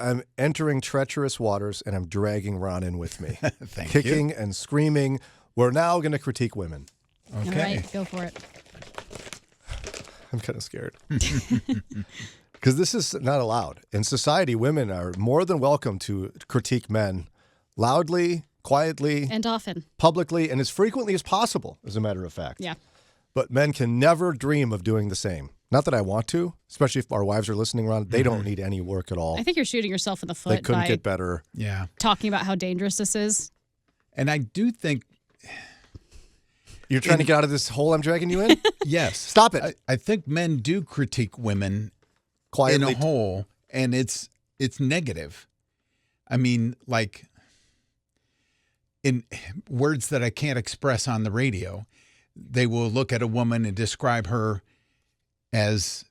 I'm entering treacherous waters, and I'm dragging Ron in with me. Thank Kicking you. and screaming. We're now going to critique women. Okay. All right, go for it. I'm kind of scared. Because this is not allowed. In society, women are more than welcome to critique men loudly, quietly, And often. publicly, and as frequently as possible, as a matter of fact. Yeah. But men can never dream of doing the same. Not that I want to, especially if our wives are listening around. They don't need any work at all. I think you're shooting yourself in the They foot couldn't by get better. Yeah. talking about how dangerous this is. And I do think, You're trying to get out of this hole I'm dragging you in? yes. Stop it. I think men do critique women Quietly. in a whole, and it's negative. I mean, like in words that I can't express on the radio, they will look at a woman and describe her as,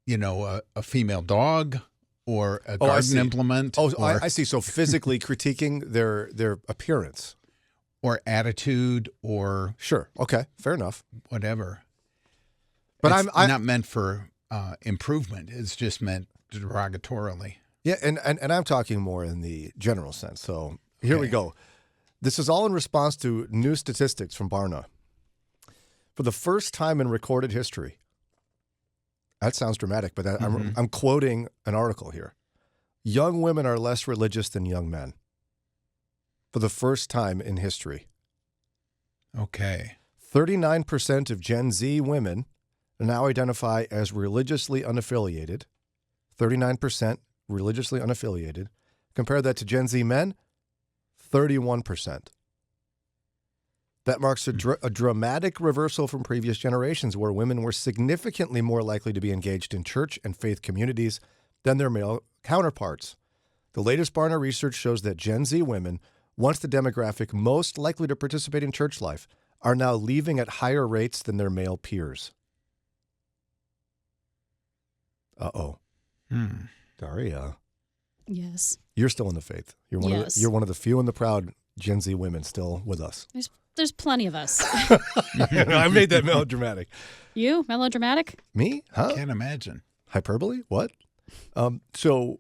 a female dog or a garden implement. Oh, or, I see. So physically critiquing their appearance. or attitude or Sure. Okay. Fair enough. whatever. But It's I'm not meant for improvement. It's just meant derogatorily. Yeah, and I'm talking more in the general sense. So here we go. This is all in response to new statistics from Barna. For the first time in recorded history, that sounds dramatic, but I'm quoting an article here. Young women are less religious than young men. For the first time in history. Okay. 39% of Gen Z women now identify as religiously unaffiliated. 39% religiously unaffiliated. Compare that to Gen Z men, 31%. That marks a dramatic reversal from previous generations where women were significantly more likely to be engaged in church and faith communities than their male counterparts. The latest Barna research shows that Gen Z women, once the demographic most likely to participate in church life, are now leaving at higher rates than their male peers. Uh-oh. Daria, Yes. you're still in the faith. You're one, Yes. you're one of the few and the proud Gen Z women still with us. There's plenty of us. I made that melodramatic. You? Melodramatic? Me? Huh? Can't imagine. Hyperbole? What? So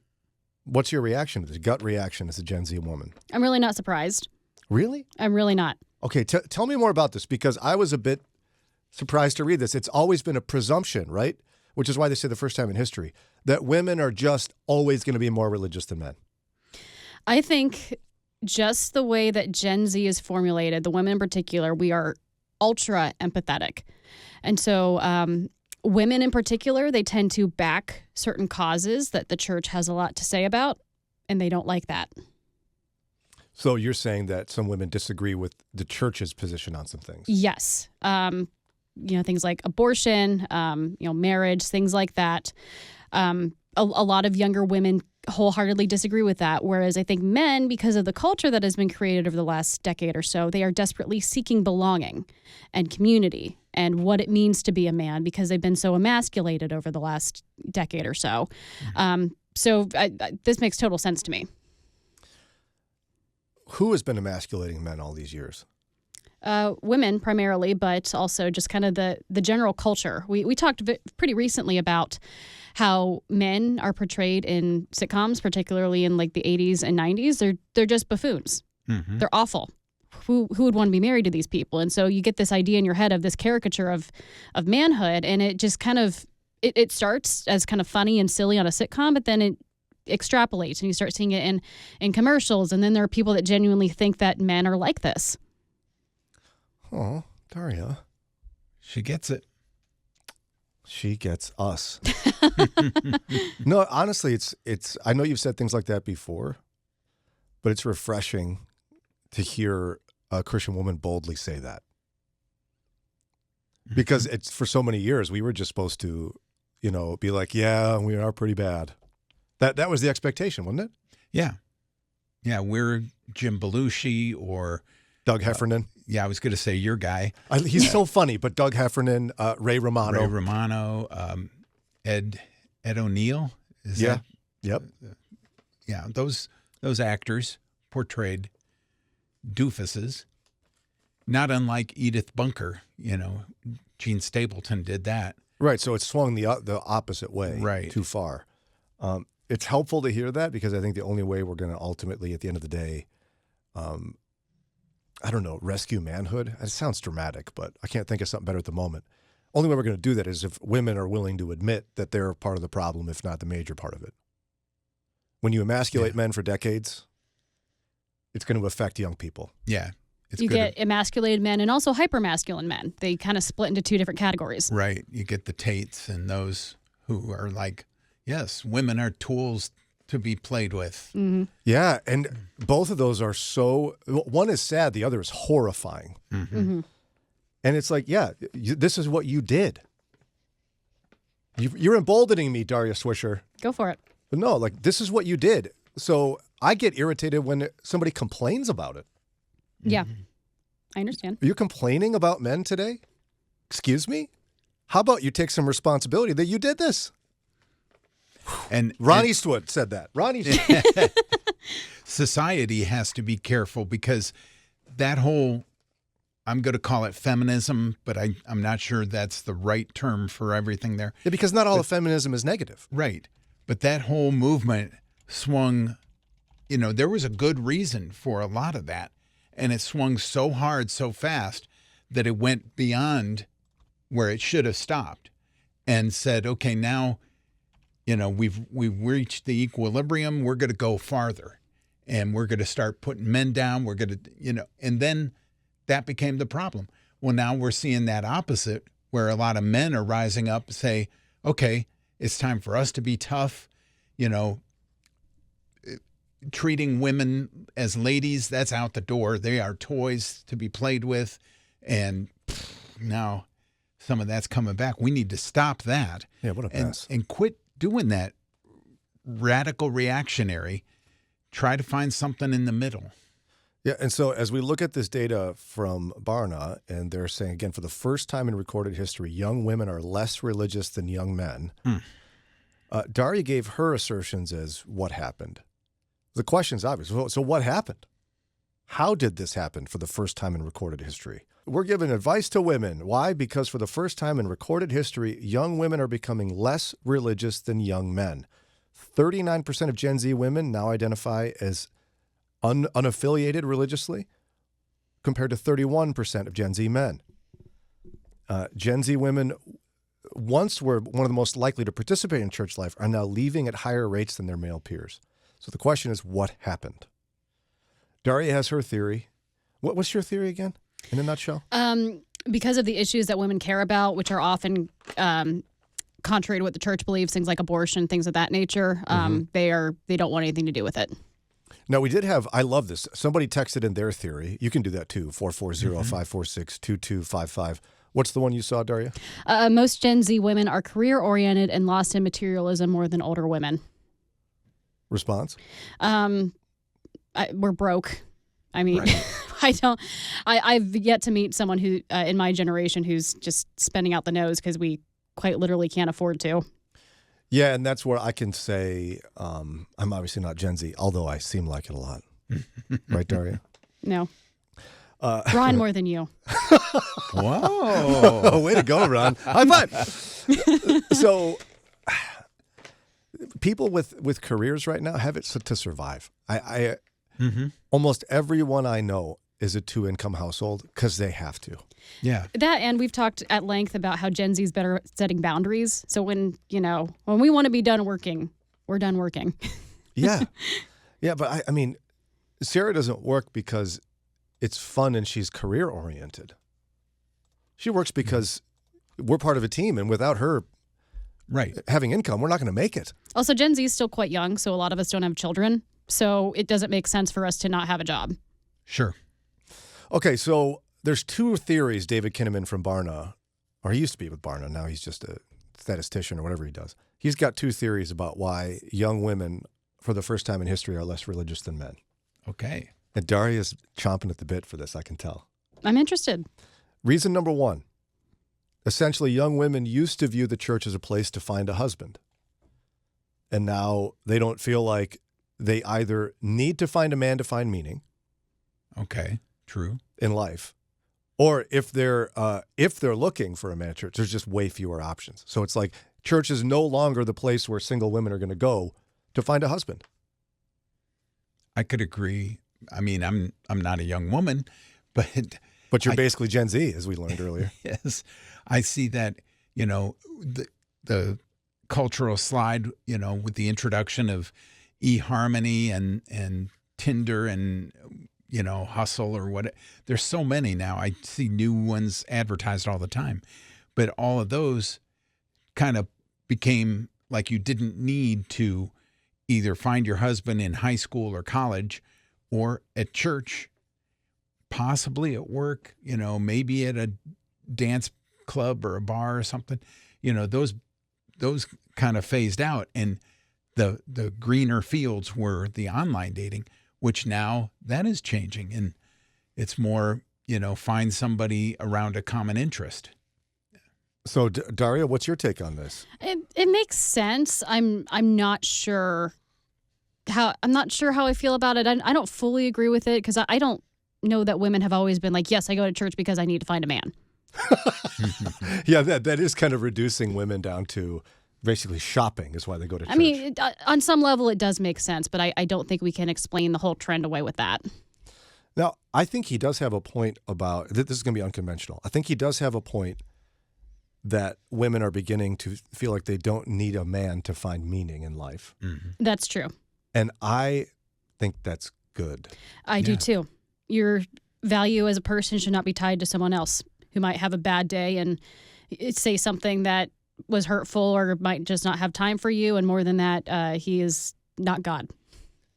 what's your reaction to this? Gut reaction as a Gen Z woman? I'm really not surprised. Really? I'm really not. Okay, tell me more about this, because I was a bit surprised to read this. It's always been a presumption, right? Which is why they say the first time in history that women are just always going to be more religious than men. I think just the way that Gen Z is formulated, the women in particular, we are ultra empathetic. And so women in particular, they tend to back certain causes that the church has a lot to say about, and they don't like that. So you're saying that some women disagree with the church's position on some things? Yes. Things like abortion, marriage, things like that. A lot of younger women wholeheartedly disagree with that. Whereas I think men, because of the culture that has been created over the last decade or so, they are desperately seeking belonging and community and what it means to be a man because they've been so emasculated over the last decade or so. This makes total sense to me. Who has been emasculating men all these years? Women primarily, but also just kind of the general culture. We talked pretty recently about how men are portrayed in sitcoms, particularly in like the 80s and 90s. They're just buffoons. Mm-hmm. They're awful. Who would want to be married to these people? And so you get this idea in your head of this caricature of manhood, and it just kind of it starts as kind of funny and silly on a sitcom, but then it extrapolates and you start seeing it in commercials, and then there are people that genuinely think that men are like this. Oh, Daria. She gets it. She gets us. No, honestly, it's. I know you've said things like that before, but it's refreshing to hear a Christian woman boldly say that. Because it's for so many years we were just supposed to, be like, yeah, we are pretty bad. That was the expectation, wasn't it? Yeah. Yeah, we're Jim Belushi or Doug Heffernan. Yeah, I was going to say your guy. He's so funny, but Doug Heffernan, Ray Romano. Ray Romano, Ed O'Neill. Is Yeah. that? Yep. Yeah, those actors portrayed doofuses, not unlike Edith Bunker. Gene Stapleton did that. Right. So it swung the opposite way. Right. Too far. it's helpful to hear that, because I think the only way we're going to ultimately, at the end of the day, I don't know, rescue manhood. It sounds dramatic, but I can't think of something better at the moment. Only way we're going to do that is if women are willing to admit that they're part of the problem, if not the major part of it. When you emasculate men for decades, it's going to affect young people. Yeah. It's You good get emasculated men and also hypermasculine men. They kind of split into two different categories. Right. You get the Tates and those who are like, yes, women are tools to be played with. Mm-hmm. Yeah, and both of those are so, one is sad, the other is horrifying. Mm-hmm. Mm-hmm. And it's like, yeah, this is what you did. You're emboldening me, Daria Swisher. Go for it. But no, like, this is what you did. So I get irritated when somebody complains about it. Yeah, I understand. Are you complaining about men today? Excuse me? How about you take some responsibility that you did this? And Ron Eastwood said that. Ron Eastwood. society has to be careful, because that whole, I'm going to call it feminism, but I'm not sure that's the right term for everything there. Yeah, because not all of feminism is negative. Right. But that whole movement swung, there was a good reason for a lot of that. And it swung so hard, so fast, that it went beyond where it should have stopped and said, okay, now, we've reached the equilibrium. We're going to go farther, and we're going to start putting men down. We're going to, and then that became the problem. Well, now we're seeing that opposite, where a lot of men are rising up and say, okay, it's time for us to be tough, treating women as ladies, that's out the door. They are toys to be played with. And now some of that's coming back. We need to stop that. Yeah, what a mess. And quit doing that radical reactionary. Try to find something in the middle. Yeah, and so as we look at this data from Barna, and they're saying, again, for the first time in recorded history, young women are less religious than young men. Daria gave her assertions as what happened. The question's obvious. So what happened? How did this happen for the first time in recorded history? We're giving advice to women. Why? Because for the first time in recorded history, young women are becoming less religious than young men. 39% of Gen Z women now identify as unaffiliated religiously, compared to 31% of Gen Z men. Gen Z women, once were one of the most likely to participate in church life, are now leaving at higher rates than their male peers. So the question is, what happened? Daria has her theory. What's your theory again, in a nutshell? Because of the issues that women care about, which are often contrary to what the church believes, things like abortion, things of that nature, they don't want anything to do with it. Now, we did have, I love this, somebody texted in their theory. You can do that too, 440-546-2255. What's the one you saw, Daria? Most Gen Z women are career-oriented and lost in materialism more than older women. Response? We're broke. I mean, Right. I've yet to meet someone who, in my generation, who's just spending out the nose because we quite literally can't afford to. Yeah, and that's where I can say I'm obviously not Gen Z, although I seem like it a lot. Right, Daria? No. Ron more than you. Whoa. Way to go, Ron. High five. So people with careers right now have it to survive. I almost everyone I know is a two-income household because they have to. Yeah. That, and we've talked at length about how Gen Z is better at setting boundaries. So when we want to be done working, we're done working. Yeah. Yeah, but I mean, Sarah doesn't work because it's fun and she's career-oriented. She works because we're part of a team, and without her having income, we're not going to make it. Also, Gen Z is still quite young, so a lot of us don't have children. So it doesn't make sense for us to not have a job. Sure. Okay, so there's two theories David Kinnaman from Barna, or he used to be with Barna, now he's just a statistician or whatever he does. He's got two theories about why young women, for the first time in history, are less religious than men. Okay. And Daria's chomping at the bit for this, I can tell. I'm interested. Reason number one, essentially young women used to view the church as a place to find a husband. And now they don't feel like they either need to find a man to find meaning. Okay. True. In life, or if they're looking for a man at church, there's just way fewer options. So it's like church is no longer the place where single women are going to go to find a husband. I could agree. I mean, I'm not a young woman, but But you're basically Gen Z, as we learned earlier. yes, I see that, the cultural slide, with the introduction of eHarmony and Tinder and, Hustle or what. There's so many now. I see new ones advertised all the time. But all of those kind of became like you didn't need to either find your husband in high school or college or at church, possibly at work, maybe at a dance club or a bar or something. Those kind of phased out, and the greener fields were the online dating, which now that is changing, and it's more, find somebody around a common interest. So, Daria, what's your take on this? It makes sense. I'm not sure how I feel about it. I don't fully agree with it because I don't know that women have always been like, yes, I go to church because I need to find a man. Yeah, that is kind of reducing women down to basically shopping is why they go to church. I mean, on some level, it does make sense, but I don't think we can explain the whole trend away with that. Now, I think he does have a point about this is going to be unconventional. I think he does have a point that women are beginning to feel like they don't need a man to find meaning in life. Mm-hmm. That's true. And I think that's good. I do too. Your value as a person should not be tied to someone else who might have a bad day and say something that was hurtful or might just not have time for you. And more than that, he is not God.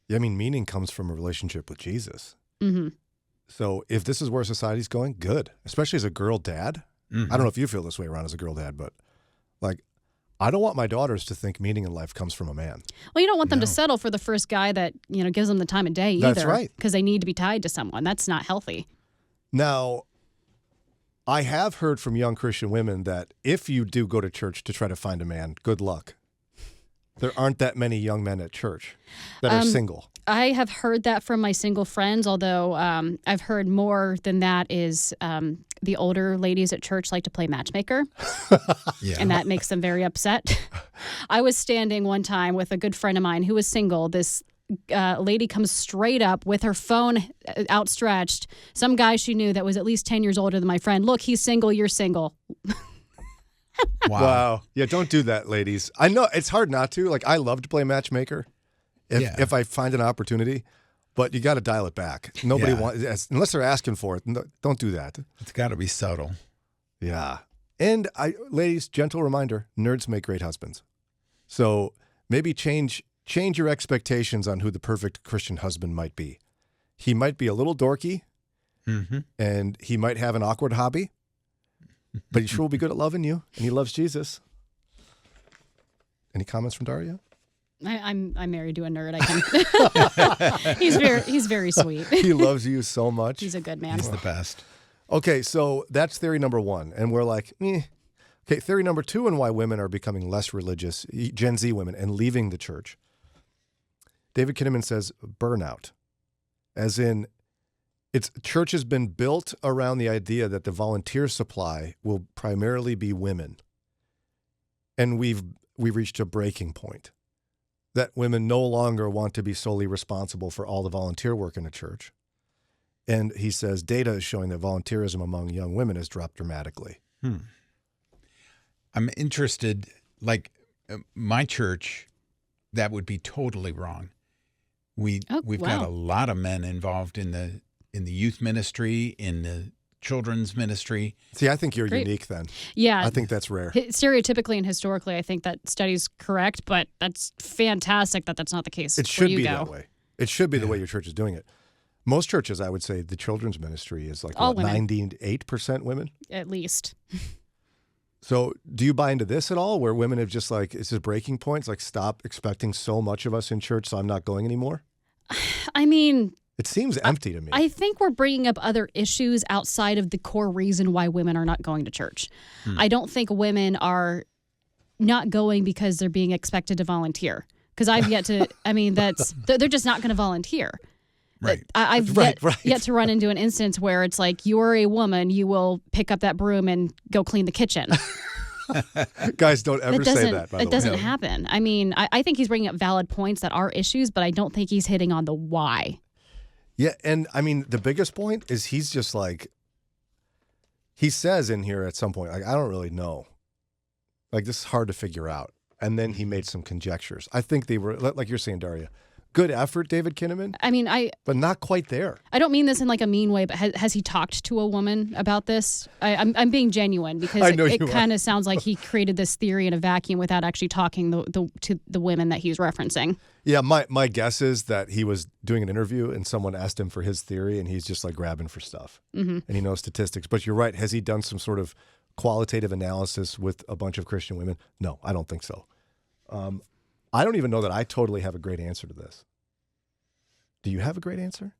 Yeah, I mean, meaning comes from a relationship with Jesus. Mm-hmm. So if this is where society's going, good. Especially as a girl dad. Mm-hmm. I don't know if you feel this way around as a girl dad, but I don't want my daughters to think meaning in life comes from a man. Well, you don't want them to settle for the first guy that, gives them the time of day either. That's right. Because they need to be tied to someone. That's not healthy. Now, I have heard from young Christian women that if you do go to church to try to find a man, good luck. There aren't that many young men at church that are single. I have heard that from my single friends, although I've heard more than that is the older ladies at church like to play matchmaker, and that makes them very upset. I was standing one time with a good friend of mine who was single. This lady comes straight up with her phone outstretched. Some guy she knew that was at least 10 years older than my friend. Look, he's single, you're single. Wow. Yeah, don't do that, ladies. I know it's hard not to. Like, I love to play matchmaker if I find an opportunity, but you got to dial it back. Nobody wants, unless they're asking for it. No, don't do that. It's got to be subtle. Yeah. And ladies, gentle reminder, nerds make great husbands. So maybe change your expectations on who the perfect Christian husband might be. He might be a little dorky, and he might have an awkward hobby, but he sure will be good at loving you, and he loves Jesus. Any comments from Daria? I'm married to a nerd. I can. He's very sweet. He loves you so much. He's a good man. He's the best. Okay, so that's theory number one, and we're like, Okay, theory number two on why women are becoming less religious, Gen Z women, and leaving the church. David Kinnaman says burnout, as in church has been built around the idea that the volunteer supply will primarily be women. And we've reached a breaking point that women no longer want to be solely responsible for all the volunteer work in a church. And he says data is showing that volunteerism among young women has dropped dramatically. I'm interested, like my church, that would be totally wrong. We've got a lot of men involved in the youth ministry, in the children's ministry. See, I think you're unique then. Yeah. I think that's rare. Stereotypically and historically, I think that study's correct, but that's fantastic that that's not the case. It should be that way. It should be the way your church is doing it. Most churches, I would say, the children's ministry is like 98% women? At least. So do you buy into this at all, where women have just like, it's just breaking points, like stop expecting so much of us in church, so I'm not going anymore? I mean, it seems empty to me. I think we're bringing up other issues outside of the core reason why women are not going to church. I don't think women are not going because they're being expected to volunteer. Because I've yet to, they're just not going to volunteer. Right. I've yet to run into an instance where it's like, you are a woman, you will pick up that broom and go clean the kitchen. Guys, don't ever say that, by the way. It doesn't happen. I mean, I think he's bringing up valid points that are issues, but I don't think he's hitting on the why. Yeah, and I mean, the biggest point is he's just like, he says in here at some point, like, I don't really know. Like, this is hard to figure out. And then he made some conjectures. I think they were, like you're saying, Daria, good effort, David Kinnaman. I mean, but not quite there. I don't mean this in like a mean way, but has he talked to a woman about this? I'm being genuine because it kind of sounds like he created this theory in a vacuum without actually talking to the women that he's referencing. Yeah, my guess is that he was doing an interview and someone asked him for his theory and he's just like grabbing for stuff. Mm-hmm. And he knows statistics. But you're right. Has he done some sort of qualitative analysis with a bunch of Christian women? No, I don't think so. I don't even know that I totally have a great answer to this. Do you have a great answer?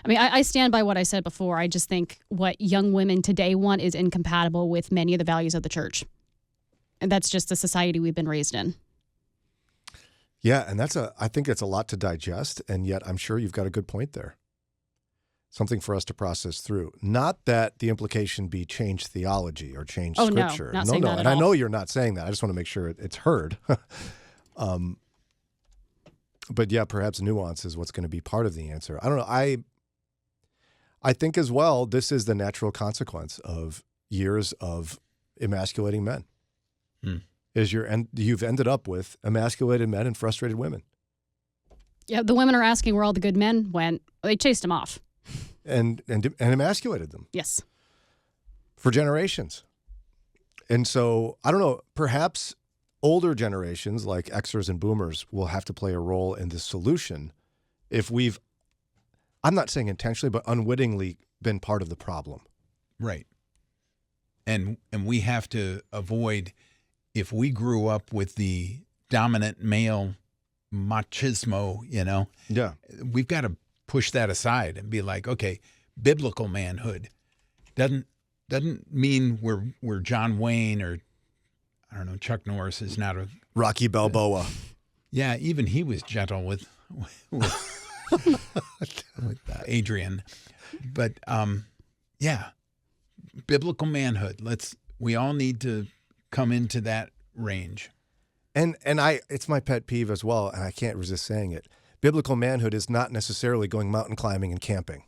I mean, I stand by what I said before. I just think what young women today want is incompatible with many of the values of the church. And that's just the society we've been raised in. Yeah, and I think it's a lot to digest, and yet I'm sure you've got a good point there. Something for us to process through. Not that the implication be change theology or change scripture. No, not saying that at and I all. know you're not saying that. I just want to make sure it's heard. But yeah, perhaps nuance is what's going to be part of the answer. I don't know. I think as well, this is the natural consequence of years of emasculating men. Is you've ended up with emasculated men and frustrated women. Yeah, the women are asking where all the good men went. They chased them off. And emasculated them. Yes. For generations. And so, I don't know, perhaps older generations like Xers and Boomers will have to play a role in the solution if I'm not saying intentionally, but unwittingly been part of the problem. Right. And we have to avoid, if we grew up with the dominant male machismo, Yeah. we've got to push that aside and be like, okay, biblical manhood doesn't mean we're John Wayne or, I don't know, Chuck Norris is not a Rocky Balboa. Yeah, even he was gentle with Adrian. But yeah, biblical manhood. We all need to come into that range. And it's my pet peeve as well, and I can't resist saying it. Biblical manhood is not necessarily going mountain climbing and camping.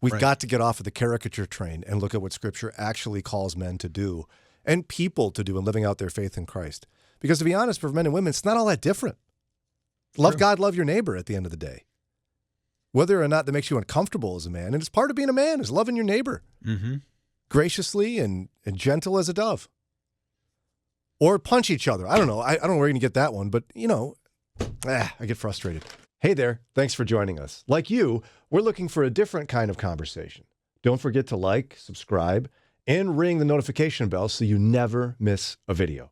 We've got to get off of the caricature train and look at what Scripture actually calls men to do and people to do in living out their faith in Christ. Because to be honest, for men and women, it's not all that different. Love God, love your neighbor at the end of the day. Whether or not that makes you uncomfortable as a man, and it's part of being a man, is loving your neighbor. Mm-hmm. Graciously and gentle as a dove. Or punch each other. I don't know. I don't know where you're going to get that one, but, I get frustrated. Hey there. Thanks for joining us. Like you, we're looking for a different kind of conversation. Don't forget to like, subscribe, and ring the notification bell so you never miss a video.